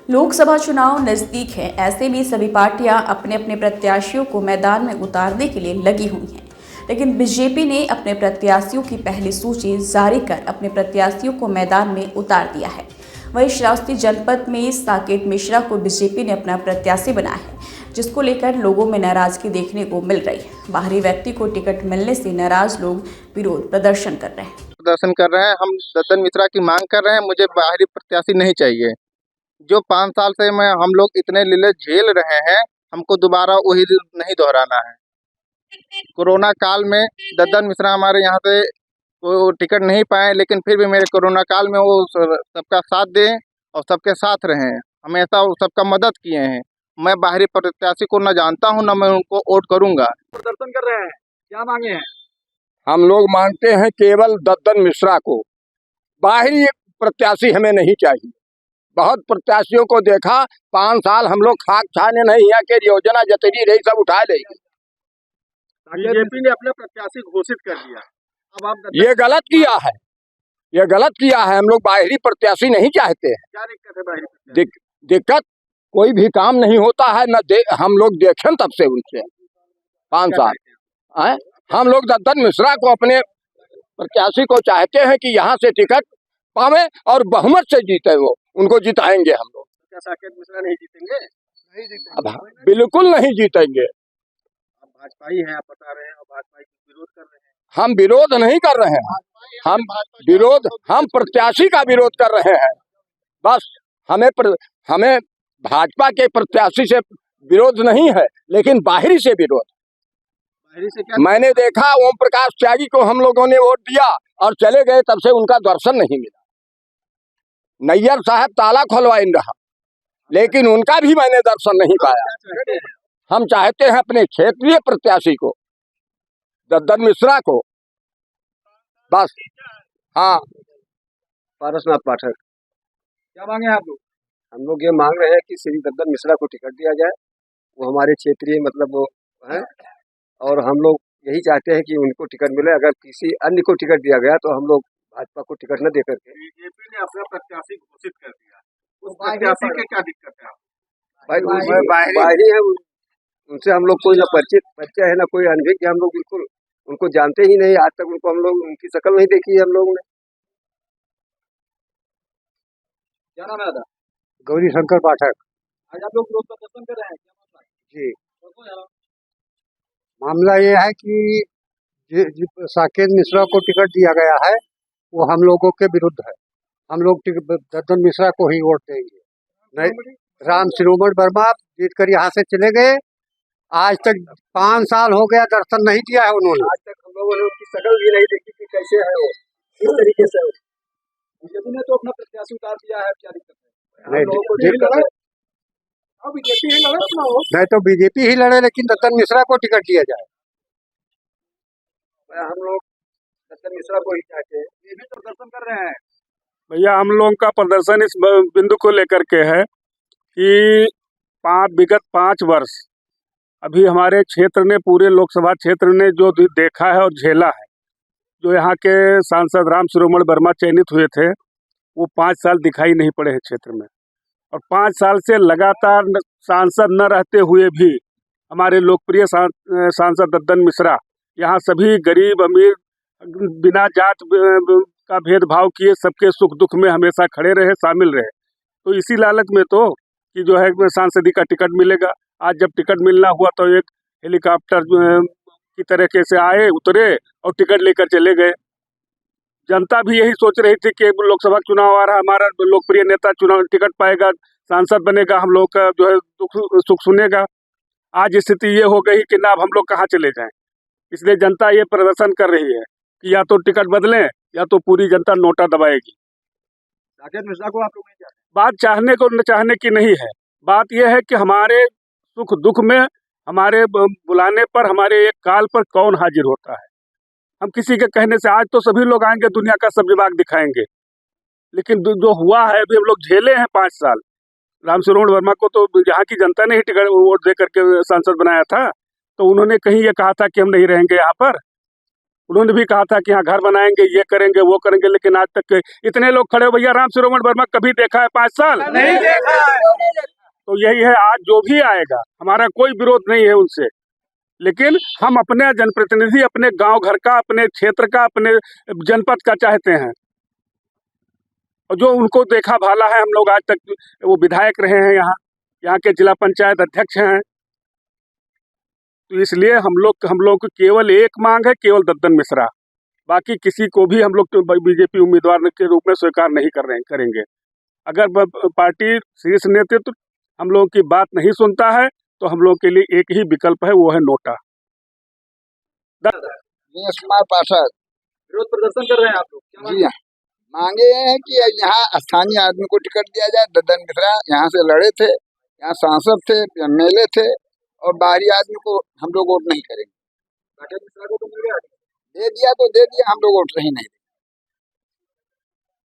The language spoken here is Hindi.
लोकसभा चुनाव नजदीक है, ऐसे में सभी पार्टियां अपने अपने प्रत्याशियों को मैदान में उतारने के लिए लगी हुई हैं। लेकिन बीजेपी ने अपने प्रत्याशियों की पहली सूची जारी कर अपने प्रत्याशियों को मैदान में उतार दिया है। वहीं श्रावस्ती जनपद में साकेत मिश्रा को बीजेपी ने अपना प्रत्याशी बनाया है, जिसको लेकर लोगों में नाराजगी देखने को मिल रही है। बाहरी व्यक्ति को टिकट मिलने से नाराज लोग विरोध प्रदर्शन कर रहे हैं। हम दद्दन मिश्रा की मांग कर रहे हैं। मुझे बाहरी प्रत्याशी नहीं चाहिए। जो 5 साल से हम लोग इतने लीले झेल रहे हैं, हमको दोबारा वही नहीं दोहराना है। कोरोना काल में दद्दन मिश्रा हमारे यहाँ से वो टिकट नहीं पाए, लेकिन फिर भी मेरे कोरोना काल में वो सबका साथ दें और सबके साथ रहे। हमेशा वो सबका मदद किए हैं। मैं बाहरी प्रत्याशी को न जानता हूँ, न मैं उनको वोट करूँगा। प्रदर्शन कर रहे हैं, क्या मांगे हैं? हम लोग मांगते हैं केवल दद्दन मिश्रा को। बाहरी प्रत्याशी हमें नहीं चाहिए। बहुत प्रत्याशियों को देखा, 5 साल हम लोग खाक छाने नहीं है कि योजना जतरी रही सब उठा लेगी। बीजेपी ने अपने प्रत्याशी घोषित कर दिया। अब आप ये गलत किया है, ये गलत किया है। हम लोग बाहरी प्रत्याशी नहीं चाहते हैं। क्या दिक्कत है बाहरी प्रत्याशी? दिक्कत कोई भी काम नहीं होता है। न हम लोग देखें तब से उनसे 5 साल हम लोग दद्दन मिश्रा को अपने प्रत्याशी को चाहते हैं कि यहाँ से टिकट पावे और बहुमत से जीते। वो उनको जिताएंगे हम लोग। क्या साकेत मिश्रा नहीं जीतेंगे? नहीं जीतेंगे। अब बिल्कुल नहीं जीतेंगे। आप भाजपाई हैं, आप बता रहे हैं, और भाजपा की विरोध कर रहे हैं। हम विरोध नहीं कर रहे हैं। हम प्रत्याशी का विरोध कर रहे हैं। बस हमें भाजपा के प्रत्याशी से विरोध नहीं है, लेकिन बाहरी से विरोध। बाहरी से क्या? मैंने देखा ओम प्रकाश त्यागी को हम लोगों ने वोट दिया और चले गए, तब से उनका दर्शन नहीं मिला। नैयर साहब ताला खोलवाइन रहा, लेकिन उनका भी मैंने दर्शन नहीं पाया। हम चाहते हैं अपने क्षेत्रीय प्रत्याशी को, दद्दन मिश्रा को। बस हाँ। पारसनाथ पाठक, क्या मांगे आप लोग? हम लोग ये मांग रहे हैं कि श्री दद्दन मिश्रा को टिकट दिया जाए। वो हमारे क्षेत्रीय मतलब वो है, और हम लोग यही चाहते हैं कि उनको टिकट मिले। अगर किसी अन्य को टिकट दिया गया तो हम लोग भाजपा को टिकट न देकर के। बीजेपी ने अपना प्रत्याशी घोषित कर दिया, उस प्रत्याशी के क्या दिक्कत है? भाई बाहरी है, उनसे हम लोग कोई न परिचय है, न कोई अनभिज्ञ। हम लोग बिल्कुल उनको जानते ही नहीं। आज तक उनको हम लोग उनकी शक्ल नहीं देखी है हम लोगों ने। क्या नाम है? गौरी शंकर पाठक। आज आप लोग विरोध प्रदर्शन कर रहे हैं, क्या मामला है? जी, मामला ये है कि साकेत मिश्रा को टिकट दिया गया है, वो हम लोगों के विरुद्ध है। हम लोग दद्दन मिश्रा को ही वोट देंगे। नहीं, राम शिरोमण वर्मा जीत कर यहाँ से चले गए। आज तक 5 साल हो गया, दर्शन नहीं दिया है उन्होंने। आज तक हम लोगों ने उसकी शक्ल भी नहीं देखी कि कैसे है वो, किस तरीके से। बीजेपी ने तो अपना प्रत्याशी उतार दिया है, क्या दिक्कत है? नहीं तो बीजेपी ही लड़े, लेकिन दद्दन मिश्रा को टिकट दिया जाए। हम लोग दद्दन मिश्रा को ही चाहते हैं। ये भी प्रदर्शन कर रहे हैं। भैया, हम लोगों का प्रदर्शन इस बिंदु को लेकर के है कि विगत 5 वर्ष अभी हमारे क्षेत्र ने, पूरे लोकसभा क्षेत्र ने जो देखा है और झेला है, जो यहाँ के सांसद राम शिरोमण वर्मा चयनित हुए थे, वो 5 साल दिखाई नहीं पड़े हैं क्षेत्र में। और 5 साल से लगातार सांसद न रहते हुए भी हमारे लोकप्रिय सांसद दद्दन मिश्रा यहाँ सभी गरीब अमीर बिना जात का भेदभाव किए सबके सुख दुख में हमेशा खड़े रहे, शामिल रहे। तो इसी लालच में तो कि जो है सांसदी का टिकट मिलेगा। आज जब टिकट मिलना हुआ तो एक हेलीकॉप्टर की तरीके से आए, उतरे और टिकट लेकर चले गए। जनता भी यही सोच रही थी कि लोकसभा चुनाव आ रहा, हमारा लोकप्रिय नेता चुनाव टिकट पाएगा, सांसद बनेगा, हम लोग का जो है सुख सुनेगा। आज स्थिति ये हो गई कि ना, अब हम लोग कहाँ चले जाएं। इसलिए जनता ये प्रदर्शन कर रही है कि या तो टिकट बदलें या तो पूरी जनता नोटा दबाएगी। साकेत मिश्रा को आप लोग नहीं चाहते? बात चाहने को न चाहने की नहीं है। बात यह है कि हमारे सुख दुख में, हमारे बुलाने पर, हमारे एक काल पर कौन हाजिर होता है। हम किसी के कहने से, आज तो सभी लोग आएंगे, दुनिया का सब विभाग दिखाएंगे, लेकिन जो हुआ है अभी हम लोग झेले हैं 5 साल। राम शिरोमण वर्मा को तो यहाँ की जनता ने ही टिकट वोट दे करके सांसद बनाया था, तो उन्होंने कहीं ये कहा था कि हम नहीं रहेंगे यहाँ पर। उन्होंने भी कहा था कि यहाँ घर बनाएंगे, ये करेंगे, वो करेंगे, लेकिन आज तक इतने लोग खड़े हो। भैया, राम शिरोमण वर्मा कभी देखा है 5 साल? नहीं देखा है। यही है, आज जो भी आएगा हमारा कोई विरोध नहीं है उनसे, लेकिन हम अपने जनप्रतिनिधि अपने गांव घर का, अपने क्षेत्र का, अपने जनपद का चाहते हैं। और जो उनको देखा भाला है, हम लोग आज तक वो विधायक रहे हैं, यहाँ के जिला पंचायत अध्यक्ष हैं, तो इसलिए हम लोग की केवल एक मांग है, केवल दद्दन मिश्रा। बाकी किसी को भी हम लोग तो बीजेपी उम्मीदवार के रूप में स्वीकार नहीं करेंगे। अगर पार्टी शीर्ष नेतृत्व हम लोगों की बात नहीं सुनता है तो हम लोग के लिए एक ही विकल्प है, वो है नोटा। दिनेश कुमार पाठक। विरोध प्रदर्शन कर रहे हैं आप लोग, क्या जी हाँ, मांगे हैं कि यहाँ स्थानीय आदमी को टिकट दिया जाए। दद्दन मिश्रा यहाँ से लड़े थे, यहाँ सांसद थे, एमएलए थे, और बाहरी आदमी को हम लोग वोट नहीं करेंगे। साकेत मिश्रा को तो मिल गया, दे दिया तो दे दिया, हम लोग वोट नहीं देंगे।